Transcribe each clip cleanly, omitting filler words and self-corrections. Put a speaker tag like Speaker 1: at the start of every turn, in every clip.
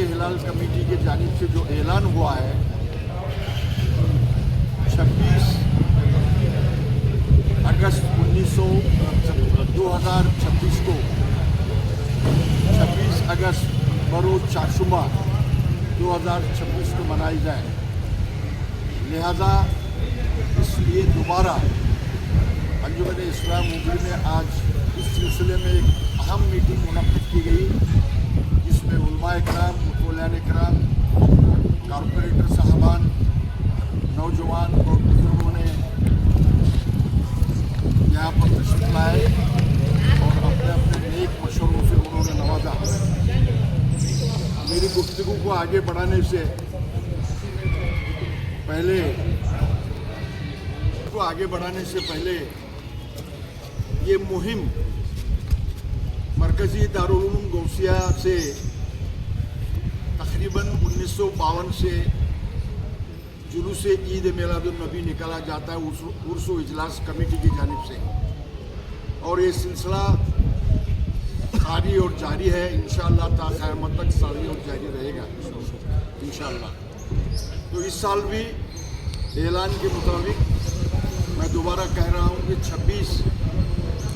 Speaker 1: हिलाल committee की जानिब से जो ऐलान हुआ है 26 अगस्त 2026 को 26 अगस्त बरोज़ चारशुमा 2026 को मनाई जाए। लिहाजा इसलिए दोबारा अंजुमन इस्लाम हुबली में आज इस सिलसिले में एक अहम मीटिंग मुनक़्क़िद की गई, जिसमें उलमाए कराम, मुतवल्लियान कराम, कॉरपोरेटर साहबान, नौजवान और बुजुर्गों ने यहाँ पर तशरीफ़ लाए और अपने अपने नेक मशवरों से उन्होंने नवाजा। मेरी गुफ्तगू को आगे बढ़ाने से पहले ये मुहिम मरकज़ी दारुल उलूम गौसिया से तकरीबन 1952 से जुलूस ईद मिलादुन नबी निकाला जाता है उर्स व इजलास कमेटी की जानिब से, और ये सिलसिला सारी और जारी है। इंशाअल्लाह ता क़यामत तक सारी और जारी रहेगा इंशाअल्लाह। तो इस साल भी ऐलान के मुताबिक मैं दोबारा कह रहा हूँ कि 26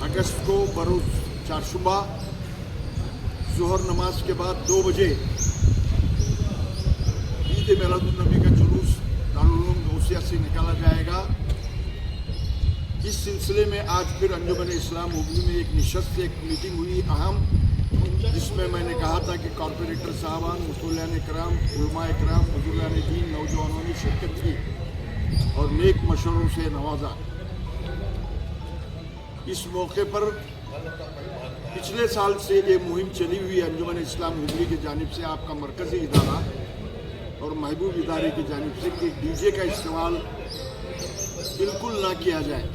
Speaker 1: अगस्त को बरोज़ चारशुमा ज़ोहर नमाज के बाद 2 बजे ईद मिलादुन नबी का जुलूस दारुल उलूम गौसिया से निकाला जाएगा। इस सिलसिले में आज फिर अंजुमन इस्लाम हुबली में एक निशस्त एक मीटिंग हुई अहम, जिसमें मैंने कहा था कि कॉरपोरेटर साहबान, मुतवल्लियान कराम, उलमाए कराम, बुजुर्गान दीन, नौजवानों ने शिरकत की और नेक मशवरों से नवाजा। इस मौके पर पिछले साल से ये मुहिम चली हुई है अंजुमन इस्लाम हुबली की जानिब से, आपका मरकज़ी इदारा और महबूब इदारे की जानिब से, कि डीजे का इस्तेमाल बिल्कुल ना किया जाए।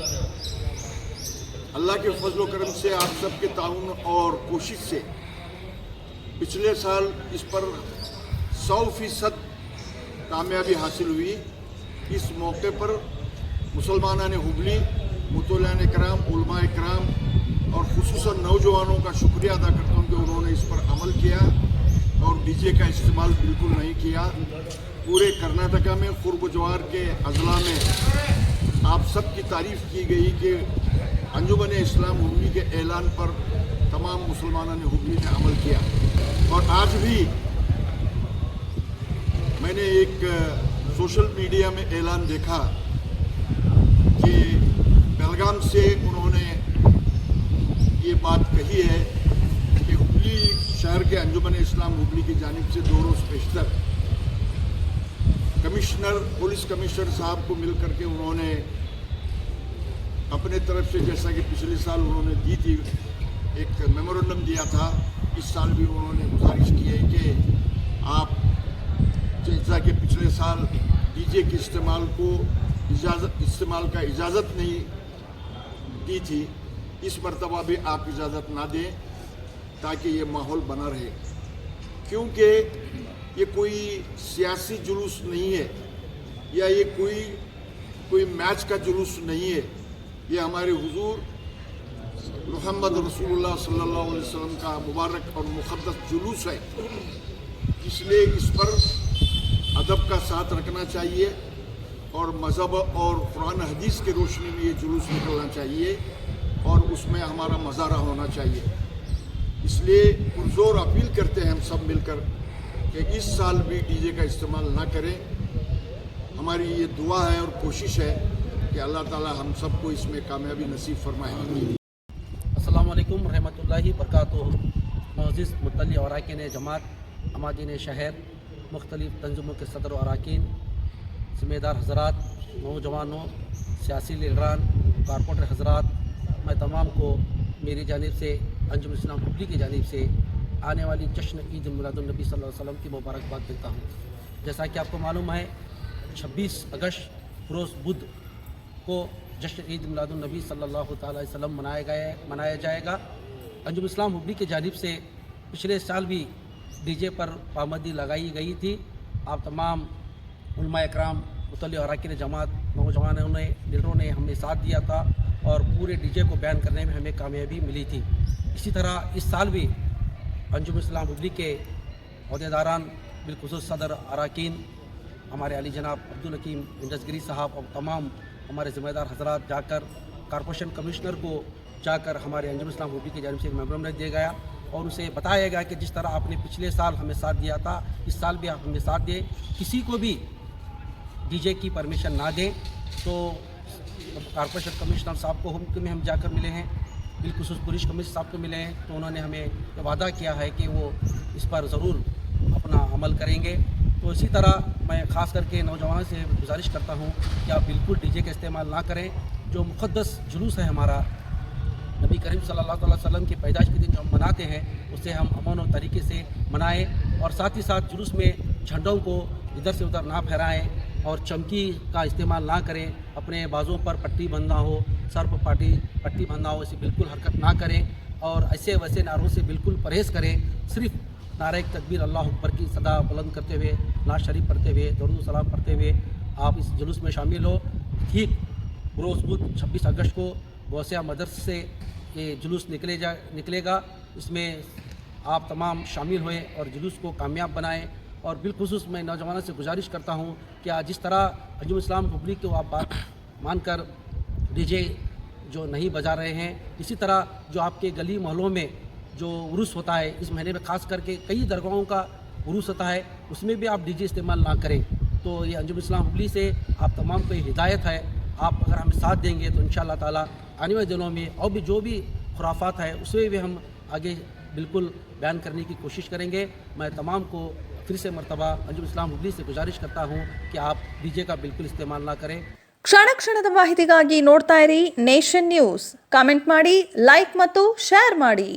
Speaker 1: अल्लाह के फजल व करम से आप सबके ताउन और कोशिश से पिछले साल इस पर 100% कामयाबी हासिल हुई। इस मौके पर मुसलमानान हुबली, मुतवल्लियान कराम, उलमाए कराम और खुसूसन नौजवानों का शुक्रिया अदा करता हूँ कि उन्होंने इस पर अमल किया और डीजे का इस्तेमाल बिल्कुल नहीं किया। पूरे कर्नाटका में कुर्ब जवार के अजला में आप सब की तारीफ़ की गई कि अंजुमन इस्लाम हुबली के ऐलान पर तमाम मुसलमानों ने हुबली ने अमल किया। और आज भी मैंने एक सोशल मीडिया में ऐलान देखा कि बेलगाम से उन्होंने ये बात कही है कि हुबली शहर के अंजुमन इस्लाम हुबली की जानिब से 2 रोज़ पेशतर पुलिस कमिश्नर साहब को मिल करके उन्होंने अपने तरफ से, जैसा कि पिछले साल उन्होंने दी थी, एक मेमोरेंडम दिया था, इस साल भी उन्होंने गुजारिश की है कि आप जैसा कि पिछले साल डीजे के इस्तेमाल का इजाज़त नहीं दी थी, इस मरतबा भी आप इजाज़त ना दें ताकि ये माहौल बना रहे। क्योंकि ये कोई सियासी जुलूस नहीं है या ये कोई मैच का जुलूस नहीं है, ये हमारे हुजूर मुहम्मद रसूलुल्लाह सल्लल्लाहु अलैहि वसल्लम का मुबारक और मुक़द्दस जुलूस है। इसलिए इस पर अदब का साथ रखना चाहिए और मज़हब और कुरान हदीस की रोशनी में ये जुलूस निकलना चाहिए और उसमें हमारा मज़ारा होना चाहिए। इसलिए पुरज़ोर अपील करते हैं हम सब मिलकर कि इस साल भी डीजे का इस्तेमाल ना करें। हमारी ये दुआ है और कोशिश है कि अल्लाह ताला हम सबको इसमें कामयाबी नसीब फरमाए।
Speaker 2: अस्सलामु अलैकुम रहमतुल्लाहि बरकातुहू। मोअज़्ज़िज़ मुतल्ली अराकीन जमात, अमादीन शहर, मुख्तलिफ़ तंज़ीमों के सदर और अरकान, ज़िम्मेदार हज़रात, नौजवानों, सियासी लीडरान, कॉरपोरेटर हज़रात, मैं तमाम को मेरी जानिब से अंजुमन इस्लाम हुबली की जानिब से आने वाली जश्न ईद मिलादुन नबी सल्लल्लाहु अलैहि वसल्लम की मुबारकबाद देता हूँ। जैसा कि आपको मालूम है 26 अगस्त रोज़ बुध को जश्न ईद मिलादुन नबी सल्लल्लाहु अलैहि वसल्लम मनाया जाएगा। अंजुमन इस्लाम हुबली की जानिब से पिछले साल भी डीजे पर पाबंदी लगाई गई थी। आप तमाम उलमा इकराम, मुतल्ली अराकीन जमात, नौजवानों ने, लीडरों ने हमें साथ दिया था और पूरे डीजे को बैन करने में हमें कामयाबी मिली थी। इसी तरह इस साल भी अंजुमन इस्लाम हुबली के अहदेदारान बिलखुसूस सदर अरकान हमारे अली जनाब अब्दुल हकीम इंडसगिरी साहब और तमाम हमारे ज़िम्मेदार हजरात जाकर कॉरपोरेशन कमिश्नर को जाकर हमारे अंजुम इस्लाम हुबली की जानिब से एक मेमोरेंडम दिया गया और उसे बताया गया कि जिस तरह आपने पिछले साल हमें साथ दिया था, इस साल भी आप हमें साथ दें, किसी को भी डीजे की परमिशन ना दें। तो कॉरपोरेशन कमिश्नर साहब को में हम जाकर मिले हैं, बिलखुसूस पुलिस कमिश्नर साहब को मिले हैं, तो उन्होंने हमें ये वादा किया है कि वो इस पर ज़रूर अपना अमल करेंगे। तो इसी तरह मैं ख़ास करके नौजवानों से गुजारिश करता हूँ कि आप बिल्कुल डीजे का इस्तेमाल ना करें। जो मुक़द्दस जुलूस है हमारा नबी करीम सल्लल्लाहु अलैहि वसल्लम की पैदाइश के दिन जो हम मनाते हैं, उसे हम अमन और तरीके से मनाएं और साथ ही साथ जुलूस में झंडों को इधर से उधर ना फहराएं और चमकी का इस्तेमाल ना करें। अपने बाजुओं पर पट्टी बंधना हो, सर पर पट्टी बंधना हो, ऐसी बिल्कुल हरकत ना करें और ऐसे वैसे नारों से बिल्कुल परहेज़ करें। सिर्फ नारे तकबीर अल्लाह अकबर की सदा बुलंद करते हुए, नाज शरीफ पढ़ते हुए, दरूद सलाम पढ़ते हुए आप इस जुलूस में शामिल हो। ठीक बरोज़ बुध 26 अगस्त को गौसिया मदरसे से ये जुलूस निकलेगा। इसमें आप तमाम शामिल हुए और जुलूस को कामयाब बनाएं। और बिलखुसूस मैं नौजवानों से गुजारिश करता हूँ कि आज जिस तरह अंजुम इस्लाम हुबली को आप बात मानकर डीजे जो नहीं बजा रहे हैं, इसी तरह जो आपके गली मोहल्लों में जो उरूस होता है, इस महीने में ख़ास करके कई दरगाहों का उरूस होता है, उसमें भी आप डीजे इस्तेमाल ना करें। तो ये अंजुम इस्लाम हुबली से आप तमाम को हिदायत है, आप अगर हमें साथ देंगे तो इंशाअल्लाह ताला आने वाले दिनों में और भी जो भी खुराफात है उसे भी हम आगे बिल्कुल बयान करने की कोशिश करेंगे। मैं तमाम को फिर से मरतबा अंजुम इस्लाम हुबली से गुजारिश करता हूँ कि आप डीजे का बिल्कुल इस्तेमाल ना करें।
Speaker 3: ಕ್ಷಣ ಕ್ಷಣದ ಮಾಹಿತಿಗಾಗಿ ನೋಡ್ತಾ ಇರಿ ನೇಷನ್ ನ್ಯೂಸ್. ಕಾಮೆಂಟ್ ಮಾಡಿ, ಲೈಕ್ ಮತ್ತು ಶೇರ್ ಮಾಡಿ.